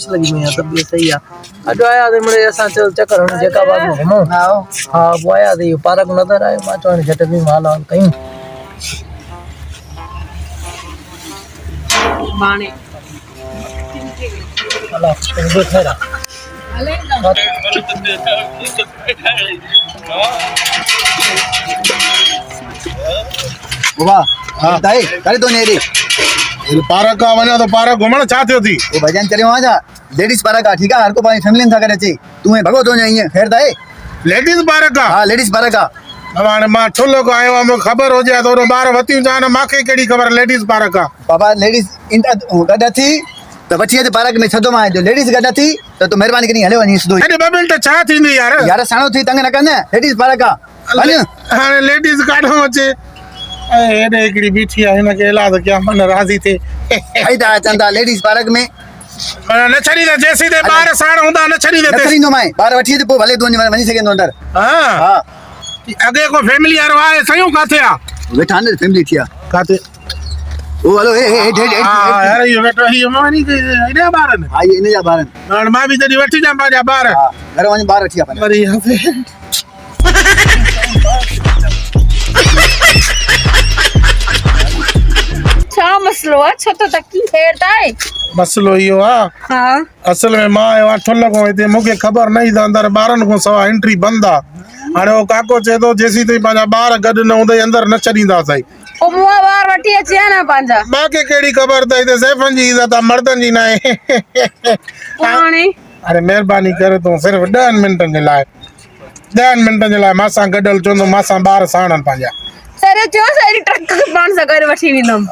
वापस लगी मैं तब ये सही है अज आया दे मरे असा चल चक्कर हन जेका बाग में घुमो हां वो आया दे पार्क नजर आयो मा चोने झट भी माल हाल कई माने अल्लाह तुम खैरा वाह हां दाई करे तो नेरी पार्क का वना तो पार्क घुमण छा थियो थी वो भजन चले वहां जा लेडीज पार्क का ठीक है हर को पानी फैमिली था करे ची तू है भगो तो नहीं खैर दाई लेडीज पार्क का हां लेडीज पार्क का हाणे मां ठुल्लो को आयो मो खबर हो जाए तो बार वती जान माके केड़ी खबर लेडीज पार्क का बाबा लेडीज इन गदा थी तो बच्ची पार्क में छदो मां जो लेडीज गदा थी तो मेहरबानी करी हले वनी सदो अरे बबिल तो छा थींदी यार यार साणो थी तंग न कने लेडीज पार्क का हाणे लेडीज काढो अचे एडे एकड़ी बीठी है इनके इलाज क्या मन राजी थे फायदा चंदा लेडीज पार्क में न छड़ी दे जैसे दे बार साण हुंदा न छड़ी दे छड़ी नो मां बार वठी तो भले दोनी वनी सके अंदर हां हां अगे को फैमिली यार आए सयो काथे आ बेटा ने फैमिली थिया काथे ओ हेलो ए हां यार ये बेटा ही मानी के इने बारन हां ये इने जा बारन हां मां भी जदी वठी जा बाजा बार घर वनी बार वठी अपन अरे यहां पे छा मसलो है छतो तक की हेरता है मसलो यो हां असल में मां आयो ठुल्ल को इते मुके खबर नहीं था अंदर बारन को सवा एंट्री बंद आ हाणे ओ काको चे तो जेसी ते पाजा बार गड न होंदे अंदर न चरींदा सही ओ मुआ बार वठी अचे ना पांजा बाके केड़ी खबर त इते सेफन जी इज्जत मर्दन जी ना है हाणे अरे मेहरबानी करे तो सिर्फ 10 मिनटन के लाए 10 मिनटन के लाए मासा गडल चोंदो मासा बार साणन पाजा सरे जो सारी ट्रक पान सा करे वठी विनम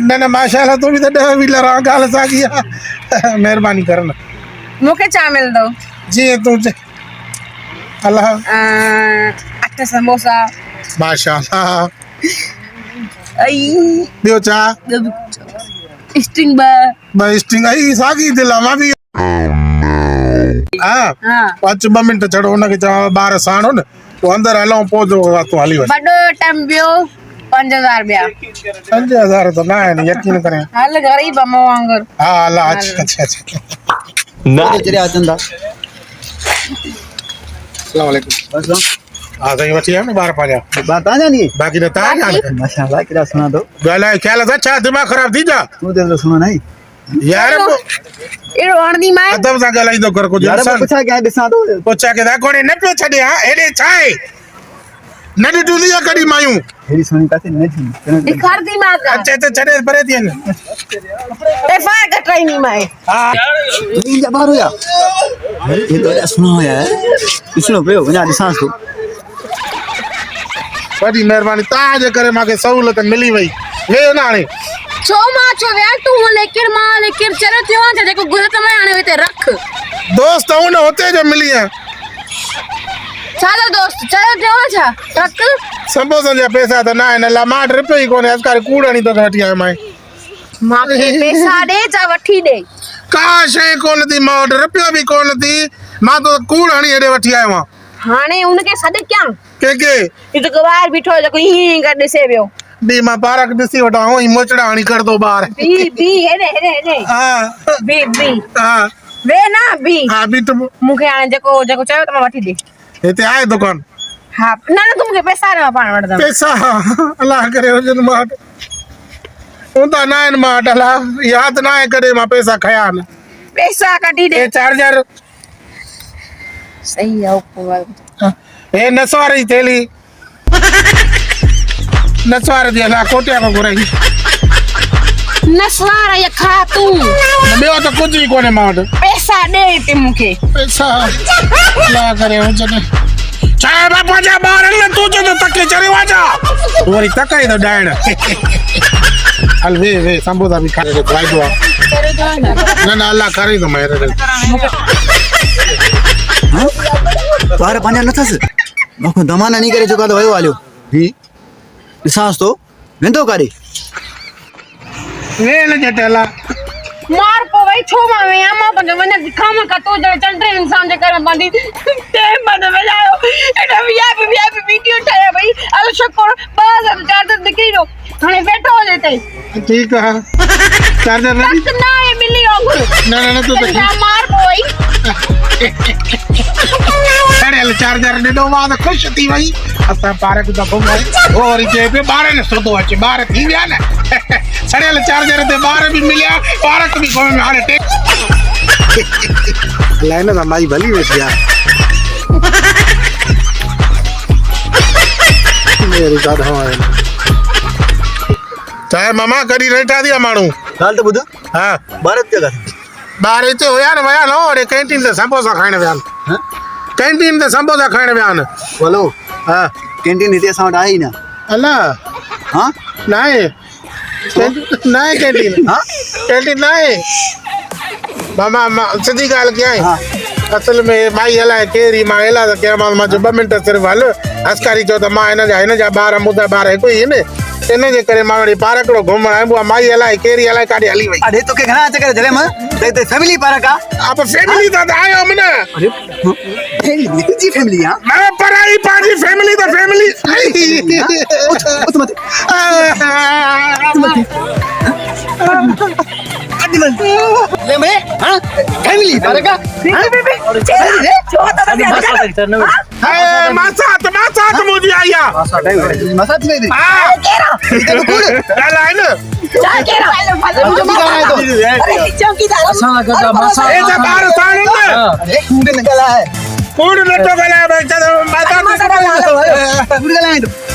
न माशाल्लाह तू भी तो 10 व्हीलर आ गाल सा किया मेहरबानी करना मुके चा मिल दो जी तू अल्लाह अट्टा समोसा माशाल्लाह आई बियो चा स्टिंग बा स्टिंग आई सागी दिला मा भी हां 5 मिनट चढ़ो न के चा 12 साणो न तो अंदर हलो पोजो तो हली वे बडो टाइम बियो 5000 रुपया 5000 तो ना है यकीन करें हाल गरीब अम्मा वांगर हां अल्लाह अच्छा ना चले आचंदा अस्सलाम वालेकुम बस हां सही बची है ना बार पाजा बात आ जानी बाकी तो ता जान माशाल्लाह किरा सुना दो गला ख्याल से अच्छा दिमाग खराब थी जा तू दे सुनो नहीं यार एरो आणदी मां अदब सा गलाई दो कर को यार पूछा क्या दिसा दो पूछा के दा कोने न पे छडे हां एडे छाए नडी टुलिया कडी मायूं हेरी सोनी काते नहीं दिखार दी मां का अच्छा तो छडे परे थी न ए फार कटराई नहीं मां हां नहीं जा बाहर हो या ये तो सुनो यार इसनो पे हो ना दिसा सो बड़ी मेहरबानी ताजे करे माके सहूलत मिली वई वे ना ने छो मां छो यार तू लेकर मां लेकर चले थियो जा देखो गुजरत में आने वेते रख दोस्त उन होते जो मिली है सादा दोस्त चले थियो जा रख समोसा जा पैसा तो ना है न लमाट रुपए ही कोने असकार कूड़नी तो हटी है माई मां के पैसा दे जा वठी दे का शे कोन थी माट रुपया भी कोन थी मां तो कूड़नी एडे वठी आयो हां हाने उनके सदे क्या के ये तो गवार बिठो जो ही कर दिसे बियो बी मां पारक दिसी वटा हूं ही मोचड़ा हणी कर दो बार बी हेने हां बी हां वे ना बी हां बी तो मुखे आने जको चाहे तो वठी दे इते आए दुकान हां ना तुमके पैसा ना पाण वठदा पैसा अल्लाह करे हो जन माट उंदा ना इन माट अल्लाह याद ना है करे मां पैसा खया न पैसा कटी दे ए चार्जर सही है ऊपर ए नसवारी थैली नसवार दिया ना कोटिया को गुरई नसवार या खा तू बेओ तो कुछ ही कोने माट पैसा दे ते मुखे पैसा ला करे हो जने चाहे बापा जा बाहर न तू जो तके चरे वाजा तोरी तकाई तो डायण हल वे संबोधा भी खा दे भाई दुआ ना अल्लाह करे तो मेरे हां बार पानी न थस मको दमाना नहीं करे चुका तो वयो वालो भी सांस तो वेंदो करे वे न जटेला मार को भाई छो मावे आमा पंजो मने दिखाम का तो जे चंटे इंसान जे कर बंदी ते मन में जायो एटा वीआईपी वीडियो उठाया भाई अल शुक्र बस अब चार्जर दिखी रो थाने बैठो हो जेते ठीक है चार्जर ना ये मिली हो न तू त मार पोई सड़ियल चार्जर ॾिनो मां त ख़ुशि थी वई असां पार्क त घुमण और चए पियो ॿार न सुधो अचे ॿार थी विया न सड़ियल चार्जर ते ॿार बि मिलिया पार्क बि घुम हाणे अलाए न माई भली वेठी आहे मेरी दादा चाहे मामा कॾहिं रेटा दिया माण्हू ॻाल्हि त ॿुध हा भारत क्या ॻाल्हि ॿार हिते हुया न विया न होॾे कैंटीन ते समोसा खाइण विया हाँ? कैंटीन ते समोसा खाइण विया न बोलो हा कैंटीन हिते असां वटि आहे ई न अल्लाह हाँ ना है ना है कैंटीन हाँ कैंटीन ना है मामा सिधी ॻाल्हि कयां हाँ असल में माई हलाए केरी मां हेला त कयां मां चयो 2 मिंट सिर्फ़ु हल अस्कारी चयो त मां हिन जा ॿार मुंहिंजा ॿार हिकु ई आहिनि इन जे करे मां वरी पार्क हिकिड़ो घुमण आयुमि उहा माई हलाए केरी हलाए काॾे हली वई अरे तोखे घणा चक्कर जॾहिं मां ते फैमिली पार्क आहे आप फैमिली त आयो हुयमि न अरे फैमिली तुंहिंजी फैमिली आहे मैं पढ़ाई पंहिंजी फैमिली त फैमिली उठ मत ले मैं हां फैमिली पार्क मासात मुंहिंजी आई आहे मसाज में हा इधर कूड़ ॻाल्हाए न असां गदा मासा ए त ॿार साण न अरे कूड़ निकला है कूड़ नथो ॻाल्हाए भई कूड़ गलाए तो